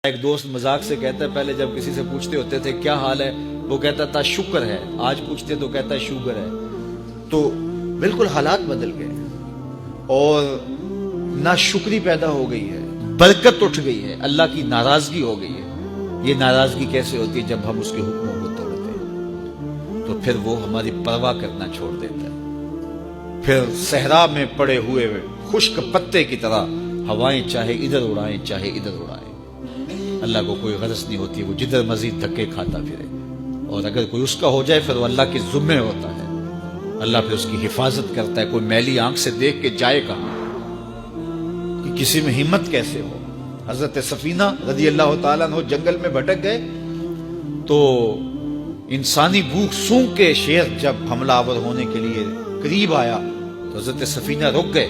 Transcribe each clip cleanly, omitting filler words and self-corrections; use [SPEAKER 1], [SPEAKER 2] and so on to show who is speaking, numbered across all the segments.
[SPEAKER 1] ایک دوست مذاق سے کہتا ہے پہلے جب کسی سے پوچھتے ہوتے تھے کیا حال ہے وہ کہتا تھا شکر ہے، آج پوچھتے تو کہتا ہے شوگر ہے۔ تو بالکل حالات بدل گئے اور ناشکری پیدا ہو گئی ہے، برکت اٹھ گئی ہے، اللہ کی ناراضگی ہو گئی ہے۔ یہ ناراضگی کیسے ہوتی ہے؟ جب ہم اس کے حکموں کو توڑتے ہیں تو پھر وہ ہماری پرواہ کرنا چھوڑ دیتا ہے، پھر صحرا میں پڑے ہوئے خشک پتے کی طرح ہوائیں چاہے ادھر اڑائیں چاہے ادھر اڑائیں، اللہ کو کوئی غرض نہیں ہوتی، وہ جدھر مزید دھکے کھاتا پھرے۔ اور اگر کوئی اس کا ہو جائے پھر وہ اللہ کے ذمے ہوتا ہے، اللہ پھر اس کی حفاظت کرتا ہے۔ کوئی میلی آنکھ سے دیکھ کے جائے کہاں کہ کسی میں ہمت کیسے ہو۔ حضرت سفینہ رضی اللہ تعالیٰ عنہ جنگل میں بھٹک گئے تو انسانی بھوک سونگ کے شیر جب حملہ آور ہونے کے لیے قریب آیا تو حضرت سفینہ رک گئے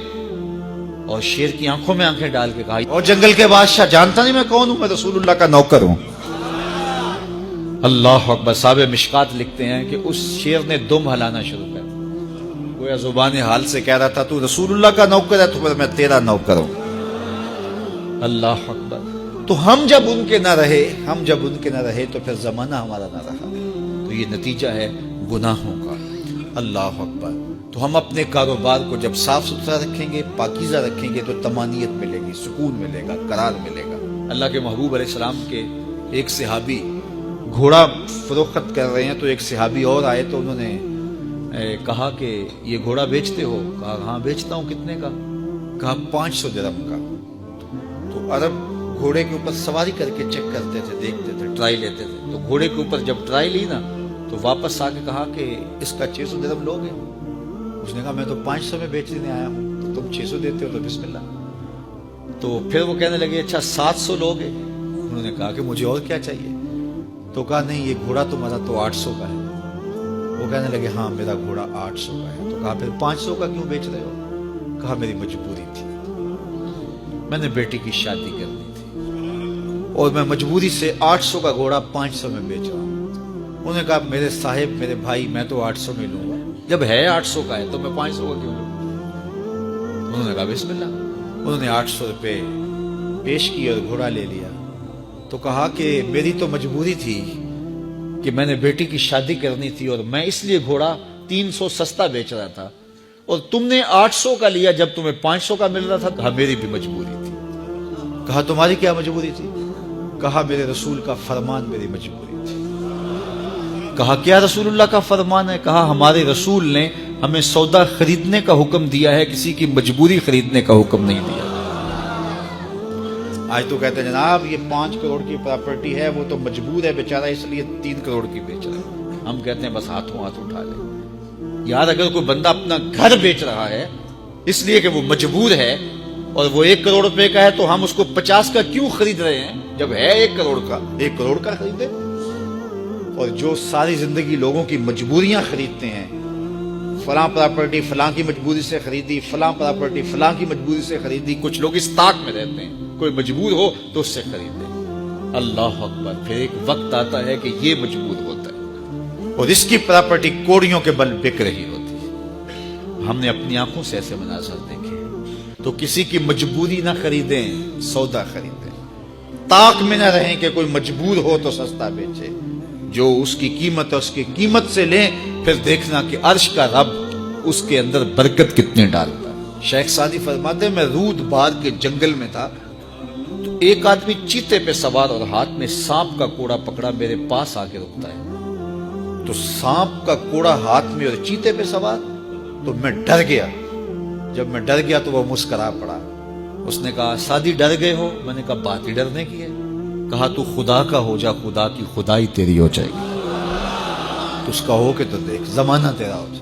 [SPEAKER 1] اور شیر کی آنکھوں میں آنکھیں ڈال کے کہا، اور جنگل کے بادشاہ جانتا نہیں میں کون ہوں؟ میں رسول اللہ کا نوکر ہوں۔ اللہ اکبر۔ صاحب مشکات لکھتے ہیں کہ اس شیر نے دم ہلانا شروع کر دیا، گویا زبان حال سے کہہ رہا تھا تو رسول اللہ کا نوکر ہے تو پھر میں تیرا نوکر ہوں۔ اللہ اکبر۔ تو ہم جب ان کے نہ رہے تو پھر زمانہ ہمارا نہ رہا، تو یہ نتیجہ ہے گناہوں کا۔ اللہ اکبر۔ تو ہم اپنے کاروبار کو جب صاف ستھرا رکھیں گے، پاکیزہ رکھیں گے تو طمانینت ملے گی، سکون ملے گا، قرار ملے گا۔ اللہ کے محبوب علیہ السلام کے ایک صحابی گھوڑا فروخت کر رہے ہیں تو ایک صحابی اور آئے تو انہوں نے کہا کہ یہ گھوڑا بیچتے ہو؟ کہا ہاں بیچتا ہوں۔ کتنے کا؟ کہا 500 درہم کا۔ تو عرب گھوڑے کے اوپر سواری کر کے چیک کرتے تھے، دیکھتے تھے، ٹرائی لیتے تھے۔ تو گھوڑے کے اوپر جب ٹرائی لی نا تو واپس آ کے کہا کہ اس کا 600 درہم لوگے؟ اس نے کہا میں تو 500 میں بیچنے آیا ہوں، تو تم 600 دیتے ہو تو بسم اللہ۔ تو پھر وہ کہنے لگے اچھا 700 لوگے؟ انہوں نے کہا کہ مجھے اور کیا چاہیے؟ تو کہا نہیں یہ گھوڑا تمہارا تو 800 کا ہے۔ وہ کہنے لگے ہاں میرا گھوڑا 800 کا ہے۔ تو کہا پھر 500 کا کیوں بیچ رہے ہو؟ کہا میری مجبوری تھی، میں نے بیٹی کی شادی کرنی تھی اور میں مجبوری سے 800 کا گھوڑا 500 میں بیچ رہا ہوں۔ انہوں نے کہا میرے صاحب میرے بھائی میں تو 800 میں لوں گا، جب ہے 800 کا ہے تو میں 500 کا کیوں لوں؟ انہوں نے کہا بسم اللہ۔ انہوں نے 800 روپے پیش کی اور گھوڑا لے لیا۔ تو کہا کہ میری تو مجبوری تھی کہ میں نے بیٹی کی شادی کرنی تھی اور میں اس لیے گھوڑا 300 سستا بیچ رہا تھا، اور تم نے 800 کا لیا جب تمہیں 500 کا مل رہا تھا۔ کہا میری بھی مجبوری تھی۔ کہا تمہاری کیا مجبوری تھی؟ کہا میرے رسول کا فرمان میری مجبوری تھی۔ کہا کیا رسول اللہ کا فرمان ہے؟ کہا ہمارے رسول نے ہمیں سودا خریدنے کا حکم دیا ہے، کسی کی مجبوری خریدنے کا حکم نہیں دیا۔ آج تو کہتے ہیں جناب یہ 5 کروڑ کی پراپرٹی ہے، وہ تو مجبور ہے بیچارہ اس لیے 3 کروڑ کی بیچ رہا ہے۔ ہم کہتے ہیں بس ہاتھوں ہاتھ اٹھا لیں۔ یار اگر کوئی بندہ اپنا گھر بیچ رہا ہے اس لیے کہ وہ مجبور ہے اور وہ 1 کروڑ روپے کا ہے تو ہم اس کو 50 کا کیوں خرید رہے ہیں جب ہے 1 کروڑ کا؟ 1 کروڑ کا خریدے۔ اور جو ساری زندگی لوگوں کی مجبوریاں خریدتے ہیں، فلاں پراپرٹی فلاں کی مجبوری سے خریدی، فلاں پراپرٹی فلاں کی مجبوری سے خریدی۔ کچھ لوگ اس طاق میں رہتے ہیں کوئی مجبور ہو تو اس سے خریدے۔ اللہ اکبر۔ پھر ایک وقت آتا ہے کہ یہ مجبور ہوتا ہے اور اس کی پراپرٹی کوڑیوں کے بل بک رہی ہوتی ہے۔ ہم نے اپنی آنکھوں سے ایسے مناظر دیکھے۔ تو کسی کی مجبوری نہ خریدیں، سودا خریدیں۔ طاق میں نہ رہیں کہ کوئی مجبور ہو تو سستا بیچے۔ جو اس کی قیمت ہے اس کی قیمت سے لیں، پھر دیکھنا کہ عرش کا رب اس کے اندر برکت کتنے ڈالتا ہے۔ شیخ سعدی فرماتے ہیں میں رود بار کے جنگل میں تھا تو ایک آدمی چیتے پہ سوار اور ہاتھ میں سانپ کا کوڑا پکڑا میرے پاس آ کے رکتا ہے۔ تو سانپ کا کوڑا ہاتھ میں اور چیتے پہ سوار، تو میں ڈر گیا۔ جب میں ڈر گیا تو وہ مسکرا پڑا۔ اس نے کہا سعدی ڈر گئے ہو؟ میں نے کہا بات ہی ڈرنے کی ہے۔ کہا تو خدا کا ہو جا، خدا کی خدائی تیری ہو جائے گی۔ تو اس کا ہو کے تو دیکھ، زمانہ تیرا ہو جائے۔